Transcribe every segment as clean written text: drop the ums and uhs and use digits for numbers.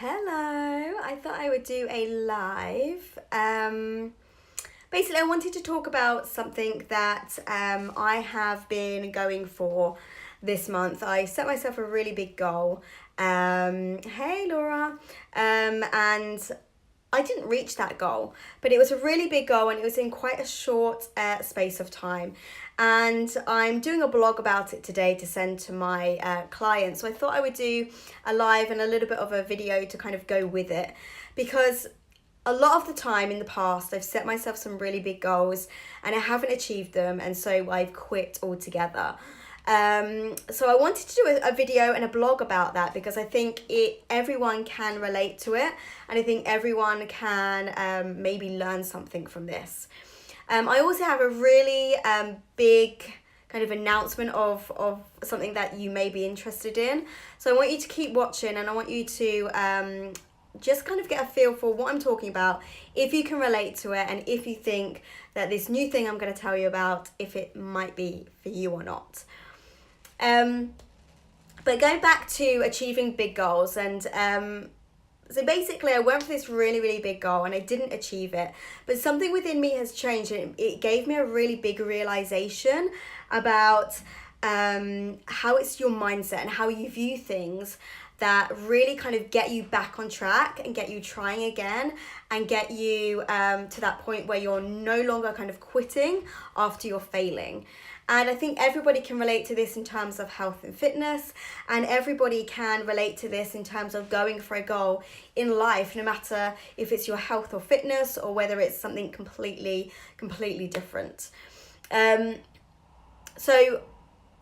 Hello, I thought I would do a live. Basically, I wanted to talk about something that I have been going for this month. I set myself a really big goal. Hey, Laura. And I didn't reach that goal, but it was a really big goal and it was in quite a short space of time. And I'm doing a blog about it today to send to my clients. So I thought I would do a live and a little bit of a video to kind of go with it, because a lot of the time in the past I've set myself some really big goals and I haven't achieved them, and so I've quit altogether. So I wanted to do a video and a blog about that because I think everyone can relate to it, and I think everyone can maybe learn something from this. I also have a really big kind of announcement of something that you may be interested in. So I want you to keep watching, and I want you to just kind of get a feel for what I'm talking about, if you can relate to it, and if you think that this new thing I'm going to tell you about, if it might be for you or not. But going back to achieving big goals, and so basically I went for this really, really big goal and I didn't achieve it, but something within me has changed, and it gave me a really big realization about how it's your mindset and how you view things that really kind of get you back on track and get you trying again and get you to that point where you're no longer kind of quitting after you're failing. And I think everybody can relate to this in terms of health and fitness, and everybody can relate to this in terms of going for a goal in life, no matter if it's your health or fitness or whether it's something completely different. So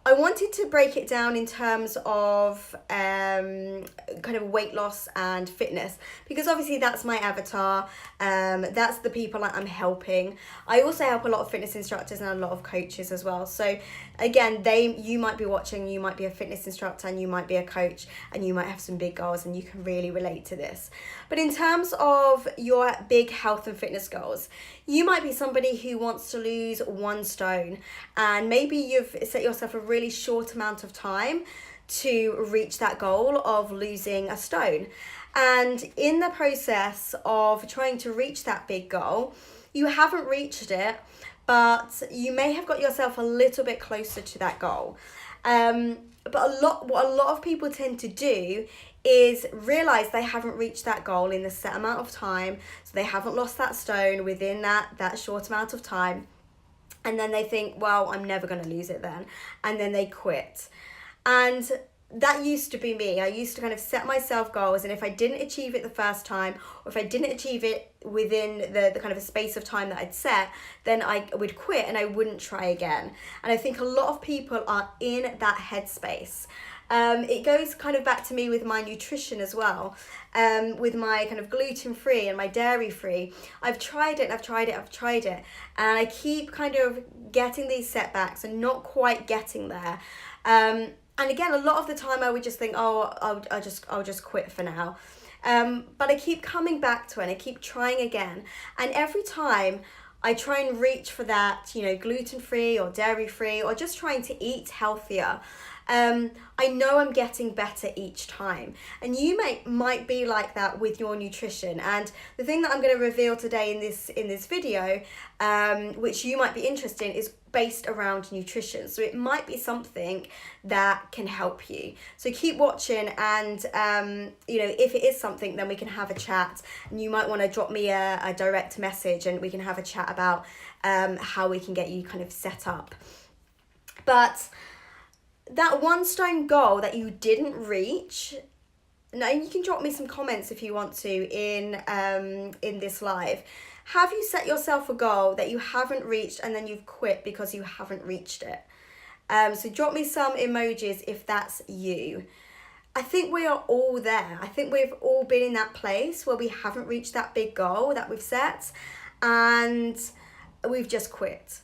I wanted to break it down in terms of kind of weight loss and fitness, because obviously that's my avatar. That's the people that I'm helping. I also help a lot of fitness instructors and a lot of coaches as well. So again, you might be watching, you might be a fitness instructor and you might be a coach and you might have some big goals and you can really relate to this. But in terms of your big health and fitness goals, you might be somebody who wants to lose 1 stone, and maybe you've set yourself a really short amount of time to reach that goal of losing a stone. And in the process of trying to reach that big goal, you haven't reached it, but you may have got yourself a little bit closer to that goal. But what a lot of people tend to do is realize they haven't reached that goal in the set amount of time, so they haven't lost that stone within that short amount of time, and then they think, well, I'm never going to lose it then, and then they quit. And that used to be me. I used to kind of set myself goals, and if I didn't achieve it the first time, or if I didn't achieve it within the kind of a space of time that I'd set, then I would quit and I wouldn't try again. And I think a lot of people are in that headspace. It goes kind of back to me with my nutrition as well, with my kind of gluten-free and my dairy-free. I've tried it, and I keep kind of getting these setbacks and not quite getting there. And again, a lot of the time I would just think, oh, I'll just quit for now. But I keep coming back to it and I keep trying again. And every time I try and reach for that, gluten-free or dairy-free, or just trying to eat healthier, I know I'm getting better each time. And you might be like that with your nutrition. And the thing that I'm going to reveal today in this video, which you might be interested in, is based around nutrition. So it might be something that can help you. So keep watching, and if it is something, then we can have a chat, and you might want to drop me a direct message and we can have a chat about how we can get you kind of set up. But that 1 stone goal that you didn't reach, now you can drop me some comments if you want to in this live. Have you set yourself a goal that you haven't reached and then you've quit because you haven't reached it? So drop me some emojis if that's you. I think we are all there. I think we've all been in that place where we haven't reached that big goal that we've set and we've just quit.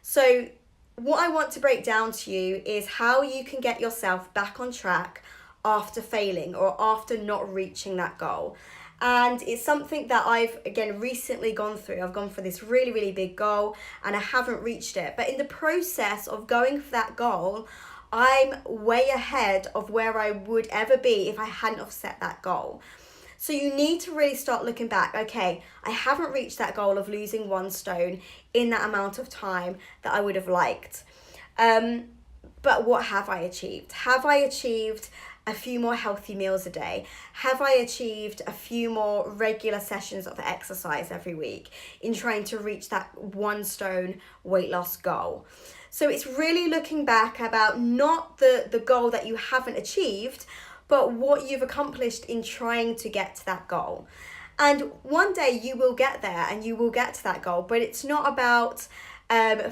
So what I want to break down to you is how you can get yourself back on track after failing or after not reaching that goal. And it's something that I've, again, recently gone through. I've gone for this really, really big goal and I haven't reached it. But in the process of going for that goal, I'm way ahead of where I would ever be if I hadn't have set that goal. So you need to really start looking back. Okay, I haven't reached that goal of losing 1 stone in that amount of time that I would have liked. But what have I achieved? Have I achieved a few more healthy meals a day? Have I achieved a few more regular sessions of exercise every week in trying to reach that 1 stone weight loss goal? So it's really looking back about not the goal that you haven't achieved, but what you've accomplished in trying to get to that goal. And one day you will get there and you will get to that goal, but it's not about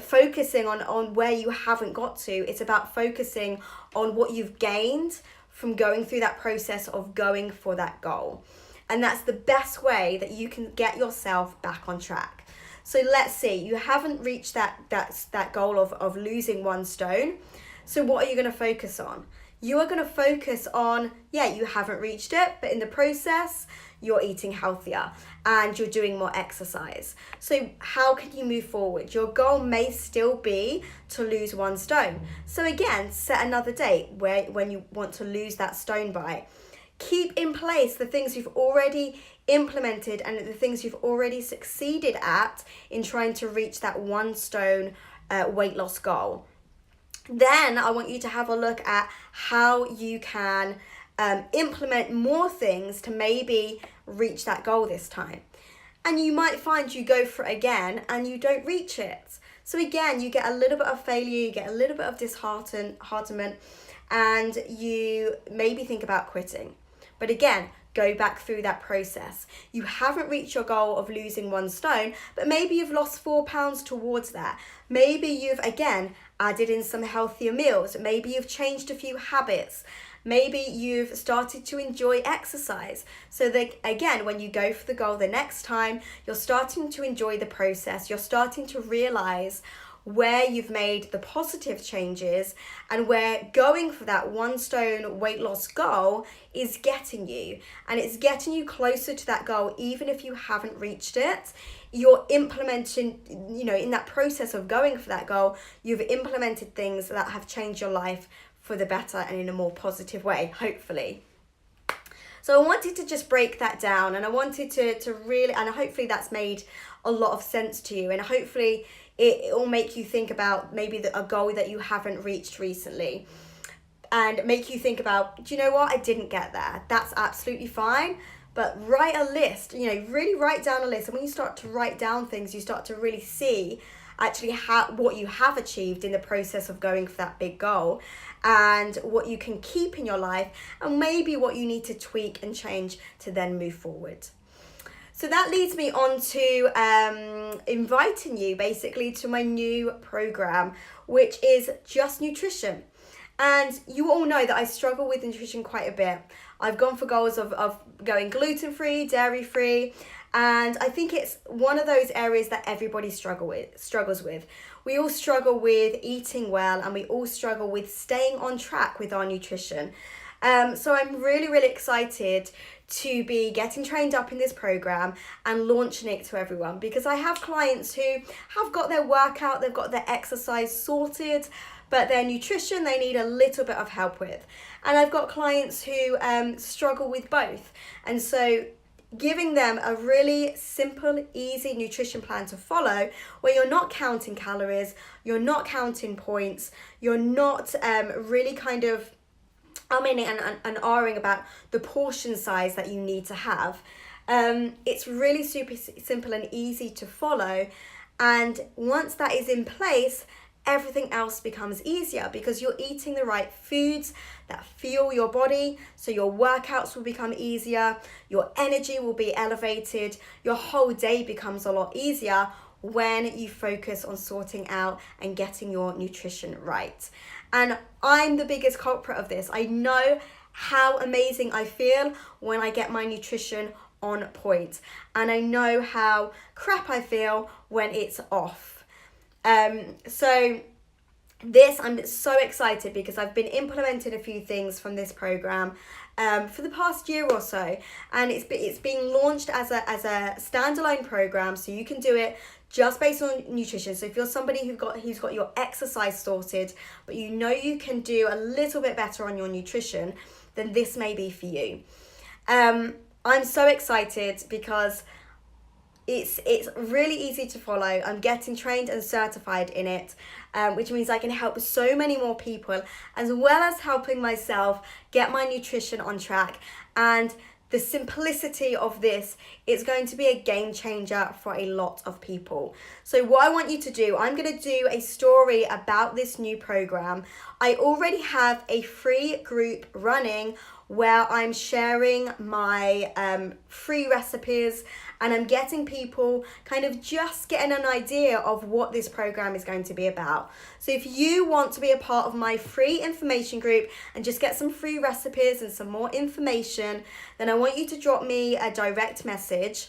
focusing on where you haven't got to. It's about focusing on what you've gained from going through that process of going for that goal. And that's the best way that you can get yourself back on track. So let's see, you haven't reached that goal of losing 1 stone. So what are you going to focus on? You are going to focus on, you haven't reached it, but in the process, you're eating healthier and you're doing more exercise. So how can you move forward? Your goal may still be to lose 1 stone. So again, set another date when you want to lose that stone by. Keep in place the things you've already implemented and the things you've already succeeded at in trying to reach that 1 stone weight loss goal. Then I want you to have a look at how you can implement more things to maybe reach that goal this time. And you might find you go for it again and you don't reach it. So again, you get a little bit of failure, you get a little bit of disheartenment, and you maybe think about quitting. But again, go back through that process. You haven't reached your goal of losing 1 stone, but maybe you've lost 4 pounds towards that. Maybe you've, again, added in some healthier meals. Maybe you've changed a few habits. Maybe you've started to enjoy exercise. So that, again, when you go for the goal the next time, you're starting to enjoy the process. You're starting to realize where you've made the positive changes and where going for that 1 stone weight loss goal is getting you. And it's getting you closer to that goal, even if you haven't reached it. You're implementing, in that process of going for that goal, you've implemented things that have changed your life for the better and in a more positive way, hopefully. So I wanted to just break that down, and I wanted to really, and hopefully that's made a lot of sense to you, and hopefully it will make you think about maybe a goal that you haven't reached recently, and make you think about, do you know what, I didn't get there. That's absolutely fine, but write a list, really write down a list. And when you start to write down things, you start to really see actually what you have achieved in the process of going for that big goal, and what you can keep in your life, and maybe what you need to tweak and change to then move forward. So that leads me on to inviting you basically to my new program, which is Just Nutrition. And you all know that I struggle with nutrition quite a bit. I've gone for goals of going gluten-free, dairy-free, and I think it's one of those areas that everybody struggles with. We all struggle with eating well, and we all struggle with staying on track with our nutrition. So I'm really, really excited to be getting trained up in this program and launching it to everyone, because I have clients who have got their workout, they've got their exercise sorted, but their nutrition they need a little bit of help with. And I've got clients who struggle with both. And so giving them a really simple, easy nutrition plan to follow, where you're not counting calories, you're not counting points, you're not really kind of umming and ahhing about the portion size that you need to have. It's really super simple and easy to follow. And once that is in place, everything else becomes easier, because you're eating the right foods that fuel your body. So your workouts will become easier, your energy will be elevated, your whole day becomes a lot easier when you focus on sorting out and getting your nutrition right. And I'm the biggest culprit of this. I know how amazing I feel when I get my nutrition on point, and I know how crap I feel when it's off. So this, I'm so excited because I've been implementing a few things from this program for the past year or so, and it's being launched as a standalone program, so you can do it just based on nutrition. So if you're somebody who's got your exercise sorted, but you can do a little bit better on your nutrition, then this may be for you. I'm so excited because it's really easy to follow. I'm getting trained and certified in it, which means I can help so many more people, as well as helping myself get my nutrition on track. And the simplicity of this is going to be a game changer for a lot of people. So what I want you to do, I'm going to do a story about this new program. I already have a free group running where I'm sharing my free recipes, and I'm getting people kind of just getting an idea of what this program is going to be about. So if you want to be a part of my free information group and just get some free recipes and some more information, then I want you to drop me a direct message.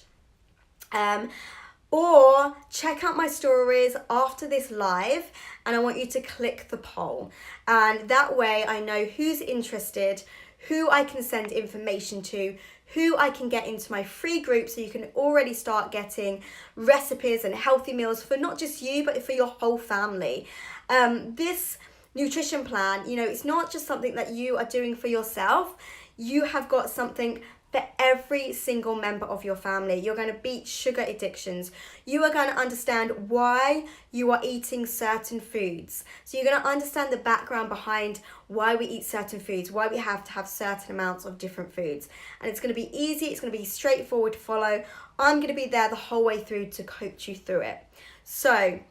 Or check out my stories after this live, and I want you to click the poll. And that way I know who's interested, who I can send information to, who I can get into my free group, so you can already start getting recipes and healthy meals for not just you, but for your whole family. This nutrition plan, you know, it's not just something that you are doing for yourself. You have got something for every single member of your family. You're going to beat sugar addictions. You are going to understand why you are eating certain foods. So you're going to understand the background behind why we eat certain foods, why we have to have certain amounts of different foods. And it's going to be easy, it's going to be straightforward to follow. I'm going to be there the whole way through to coach you through it. So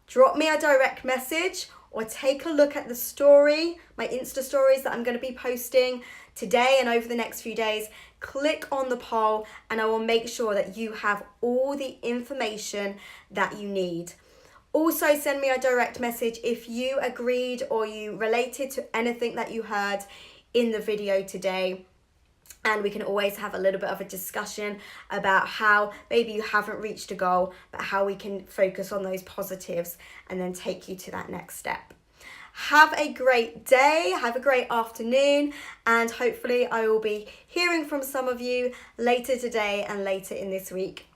drop me a direct message or take a look at the story, my Insta stories that I'm going to be posting today and over the next few days. Click on the poll and I will make sure that you have all the information that you need. Also, send me a direct message if you agreed or you related to anything that you heard in the video today. And we can always have a little bit of a discussion about how maybe you haven't reached a goal, but how we can focus on those positives and then take you to that next step. Have a great day, have a great afternoon, and hopefully I will be hearing from some of you later today and later in this week.